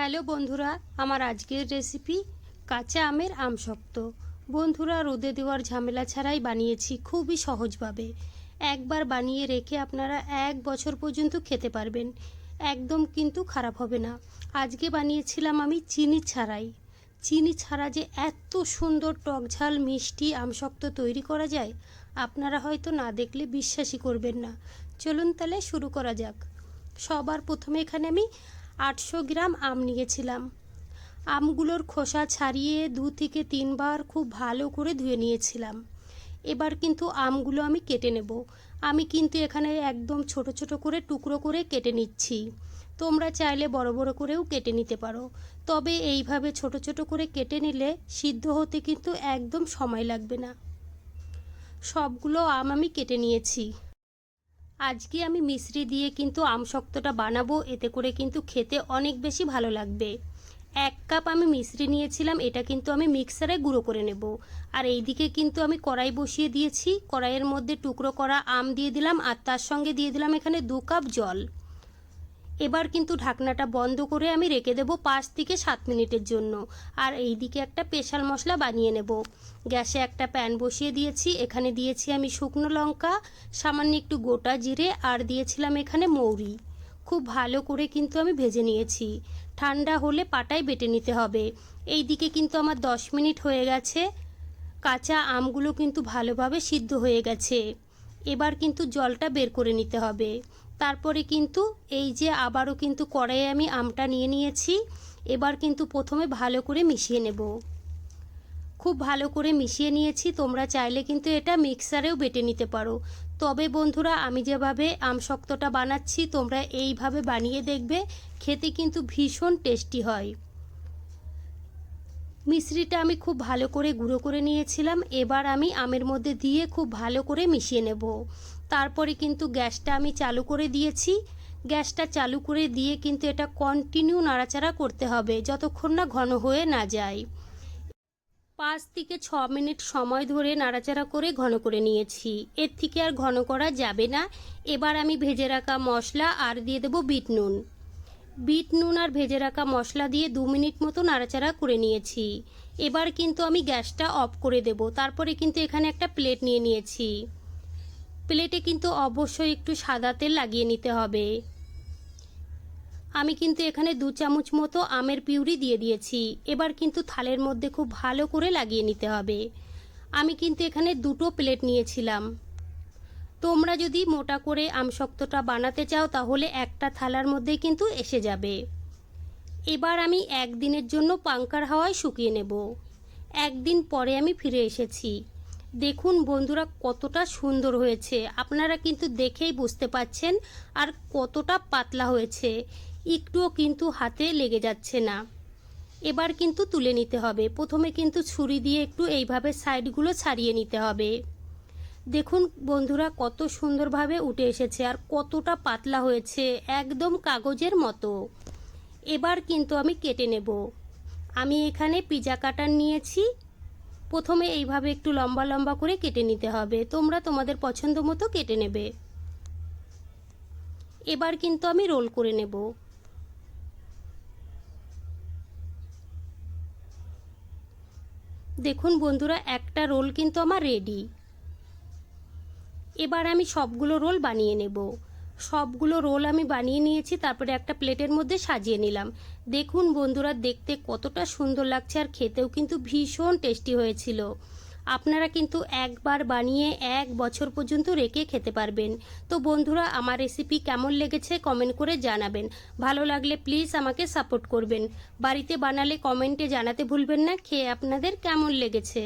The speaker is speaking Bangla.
হ্যালো বন্ধুরা, আমার আজকের রেসিপি কাঁচা আমের আমশক্ত। বন্ধুরা, রোদে দেওয়ার ঝামেলা ছাড়াই বানিয়েছি খুবই সহজভাবে। একবার বানিয়ে রেখে আপনারা 1 বছর পর্যন্ত খেতে পারবেন, একদম কিন্তু খারাপ হবে না। আজকে বানিয়েছিলাম আমি চিনি ছাড়াই। চিনি ছাড়া যে এত সুন্দর টকঝাল মিষ্টি আমশক্ত তৈরি করা যায়, আপনারা হয়তো না দেখলে বিশ্বাসই করবেন না। চলুন তাহলে শুরু করা যাক। সবার প্রথমে এখানে আমি 800 গ্রাম আম নিয়েছিলাম। আমগুলোর খোসা ছাড়িয়ে 2 থেকে 3 বার খুব ভালো করে ধুয়ে নিয়েছিলাম। এবার কিন্তু আমগুলো আমি কেটে নেব। আমি কিন্তু এখানে একদম ছোট ছোট করে টুকরো করে কেটে নিচ্ছি। তোমরা চাইলে বড় বড় করেও কেটে নিতে পারো, তবে এইভাবে ছোট ছোট করে কেটে নিলে সিদ্ধ হতে কিন্তু একদম সময় লাগবে না। সবগুলো আম আমি কেটে নিয়েছি। আজকে আমি মিশ্রি দিয়ে কিন্তু আমশক্তটা বানাবো, এতে করে কিন্তু খেতে অনেক বেশি ভালো লাগবে। 1 কাপ আমি মিশ্রি নিয়েছিলাম, এটা কিন্তু আমি মিক্সারে গুঁড়ো করে নেব। আর এইদিকে কিন্তু আমি কড়াই বসিয়ে দিয়েছি। কড়াইয়ের মধ্যে টুকরো করা আম দিয়ে দিলাম, আর তার সঙ্গে দিয়ে দিলাম এখানে 2 কাপ জল। এবার কিন্তু ঢাকনাটা বন্ধ করে আমি রেখে দেবো 5 থেকে 7 মিনিটের জন্য। আর এইদিকে একটা স্পেশাল মশলা বানিয়ে নেব। গ্যাসে একটা প্যান বসিয়ে দিয়েছি। এখানে দিয়েছি আমি শুকনো লঙ্কা, সামান্য একটু গোটা জিরে, আর দিয়েছিলাম এখানে মৌরি। খুব ভালো করে কিন্তু আমি ভেজে নিয়েছি। ঠান্ডা হলে পাটায় বেটে নিতে হবে। এইদিকে কিন্তু আমার 10 মিনিট হয়ে গেছে। কাঁচা আমগুলো কিন্তু ভালোভাবে সিদ্ধ হয়ে গেছে। এবার কিন্তু জলটা বের করে নিতে হবে। তারপরে কিন্তু এই যে আবারও কিন্তু কড়াইয়ে আমি আমটা নিয়ে নিয়েছি। এবার কিন্তু প্রথমে ভালো করে মিশিয়ে নেব। খুব ভালো করে মিশিয়ে নিয়েছি। তোমরা চাইলে কিন্তু এটা মিক্সারেও বেটে নিতে পারো, তবে বন্ধুরা আমি যেভাবে আমশক্তটা বানাচ্ছি তোমরা এইভাবে বানিয়ে দেখবে, খেতে কিন্তু ভীষণ টেস্টি হয়। মিশ্রিটা আমি খুব ভালো করে গুঁড়ো করে নিয়েছিলাম। এবার আমি আমের মধ্যে দিয়ে খুব ভালো করে মিশিয়ে নেব। তারপরে কিন্তু গ্যাসটা আমি চালু করে দিয়েছি। গ্যাসটা চালু করে দিয়ে কিন্তু এটা কন্টিনিউ নাড়াচাড়া করতে হবে যতক্ষণ না ঘন হয়ে না যায়। 5 থেকে 6 মিনিট সময় ধরে নাড়াচাড়া করে ঘন করে নিয়েছি। এর থেকে আর ঘন করা যাবে না। এবার আমি ভেজে রাখা মশলা আর দিয়ে দেবো বিট নুন। বিট নুন আর ভেজে রাখা মশলা দিয়ে 2 মিনিট মতো নাড়াচাড়া করে নিয়েছি। এবার কিন্তু আমি গ্যাসটা অফ করে দেব। তারপরে কিন্তু এখানে একটা প্লেট নিয়ে নিয়েছি। প্লেটে কিন্তু অবশ্যই একটু সাদা তেল লাগিয়ে নিতে হবে। আমি কিন্তু এখানে 2 চামচ মতো আমের পিউরি দিয়ে দিয়েছি। এবার কিন্তু থালের মধ্যে খুব ভালো করে লাগিয়ে নিতে হবে। আমি কিন্তু এখানে 2টো প্লেট নিয়েছিলাম। তোমরা যদি মোটা করে আমশক্তটা বানাতে চাও তাহলে একটা থালার মধ্যেই কিন্তু এসে যাবে। এবার আমি একদিনের জন্য পাঙ্খার হাওয়ায় শুকিয়ে নেব। একদিন পরে আমি ফিরে এসেছি। দেখুন বন্ধুরা কতটা সুন্দর হয়েছে, আপনারা কিন্তু দেখেই বুঝতে পাচ্ছেন। আর কতটা পাতলা হয়েছে, একটুও কিন্তু হাতে লেগে যাচ্ছে না। এবার কিন্তু তুলে নিতে হবে। প্রথমে কিন্তু ছুরি দিয়ে একটু এইভাবে সাইডগুলো ছাড়িয়ে নিতে হবে। দেখুন বন্ধুরা কত সুন্দরভাবে উঠে এসেছে আর কতটা পাতলা হয়েছে, একদম কাগজের মতো। এবার কিন্তু আমি কেটে নেব। আমি এখানে পিজা কাটার নিয়েছি। প্রথমে এইভাবে একটু লম্বা লম্বা করে কেটে নিতে হবে। তোমরা তোমাদের পছন্দ মতো কেটে নেবে। এবার কিন্তু আমি রোল করে নেব। দেখুন বন্ধুরা একটা রোল কিন্তু আমার রেডি। এবার আমি সবগুলো রোল বানিয়ে নেব। সবগুলো রোল আমি বানিয়ে নিয়েছি, তারপরে একটা প্লেটের মধ্যে সাজিয়ে নিলাম। দেখুন বন্ধুরা দেখতে কতটা সুন্দর লাগছে আর খেতেও কিন্তু ভীষণ টেস্টি হয়েছিল। আপনারা কিন্তু একবার বানিয়ে 1 বছর পর্যন্ত রেখে খেতে পারবেন। তো বন্ধুরা আমার রেসিপি কেমন লেগেছে কমেন্ট করে জানাবেন। ভালো লাগলে প্লিজ আমাকে সাপোর্ট করবেন। বাড়িতে বানালে কমেন্টে জানাতে ভুলবেন না খেয়ে আপনাদের কেমন লেগেছে।